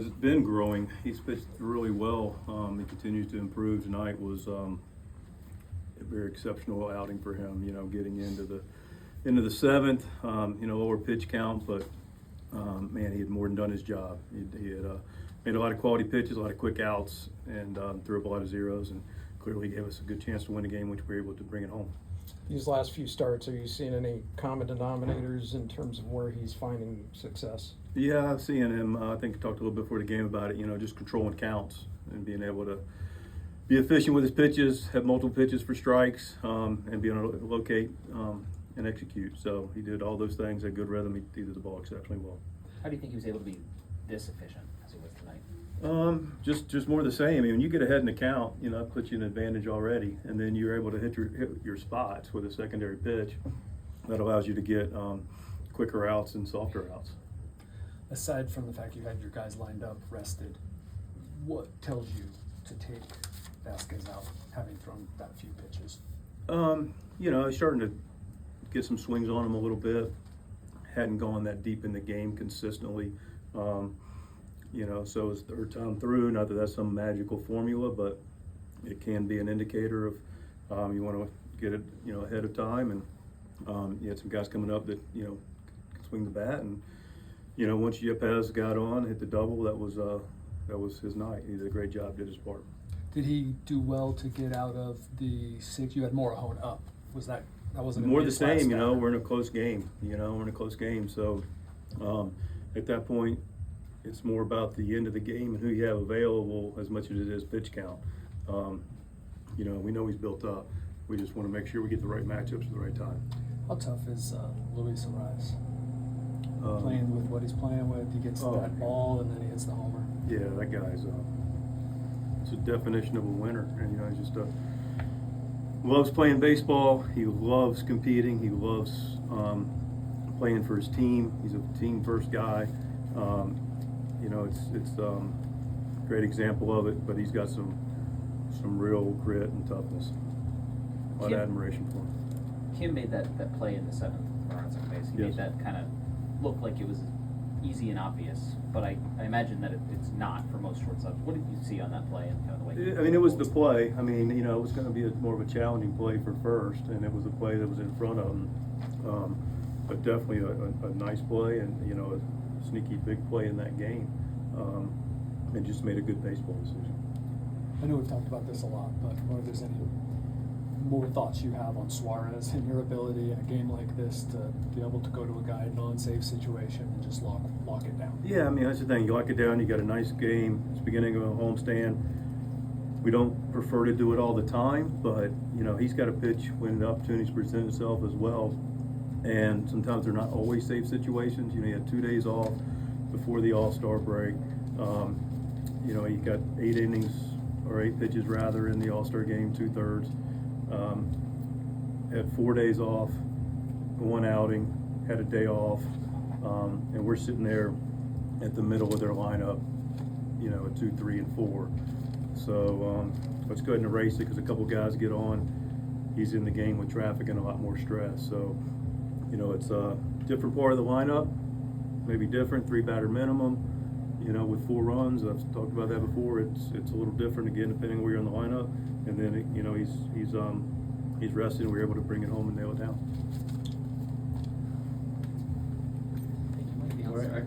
It's been growing. He's pitched really well. He continues to improve. Tonight was a very exceptional outing for him. You know, getting into the seventh. Lower pitch count, but man, he had more than done his job. He had made a lot of quality pitches, a lot of quick outs, and threw up a lot of zeros, and clearly gave us a good chance to win the game, which we were able to bring it home. These last few starts, are you seeing any common denominators in terms of where he's finding success? Yeah, I've seen him. I think I talked a little bit before the game about it. You know, just controlling counts and being able to be efficient with his pitches, have multiple pitches for strikes, and being able to locate and execute. So he did all those things at good rhythm. He did the ball exceptionally well. How do you think he was able to be this efficient as he was tonight? Just more of the same. I mean, when you get ahead in the count, you know, that puts you in an advantage already, and then you're able to hit your spots with a secondary pitch. That allows you to get quicker outs and softer outs. Aside from the fact you had your guys lined up, rested, what tells you to take Vasquez out, having thrown that few pitches? He's starting to get some swings on him a little bit. Hadn't gone that deep in the game consistently. So it's third time through. Not that that's some magical formula, but it can be an indicator of you want to get it, ahead of time. And you had some guys coming up that can swing the bat, and once Yepez got on, hit the double, that was his night. He did a great job, did his part. Did he do well to get out of the six? You had Morahone up. That wasn't more the same? We're in a close game. So at that point, it's more about the end of the game and who you have available as much as it is pitch count. We know he's built up. We just want to make sure we get the right matchups at the right time. How tough is Luis Ariz? Playing with what he's playing with, he gets that ball and then he hits the homer. Yeah, that guy's it's a definition of a winner, and he just loves playing baseball. He loves competing. He loves playing for his team. He's a team first guy. It's a great example of it, but he's got some real grit and toughness. A lot of admiration for him. Kim made that play in the seventh on second base. He Yes. made that kind of look like it was easy and obvious, but I imagine that it's not for most shortstops. What did you see on that play and kind of the way? I mean, it was the play. It was going to be more of a challenging play for first, and it was a play that was in front of him. But definitely a nice play, and a sneaky big play in that game, and just made a good baseball decision. I know we've talked about this a lot, but whether there's any more thoughts you have on Suarez and your ability in a game like this to be able to go to a guy in a non-save situation and just lock it down. Yeah, that's the thing. You lock it down, you got a nice game. It's the beginning of a homestand. We don't prefer to do it all the time, but he's got to pitch when the opportunities present itself as well. And sometimes they're not always safe situations. He had 2 days off before the All-Star break. He got 8 pitches rather in the All-Star game, 2/3. Had 4 days off, 1 outing, had a day off, and we're sitting there at the middle of their lineup, at 2, 3, and 4. So let's go ahead and erase it because a couple guys get on. He's in the game with traffic and a lot more stress. So, it's a different part of the lineup, maybe different, 3-batter minimum. With 4 runs, I've talked about that before. It's a little different again depending on where you're in the lineup. And then he's rested, and we were able to bring it home and nail it down. Anything else? All right.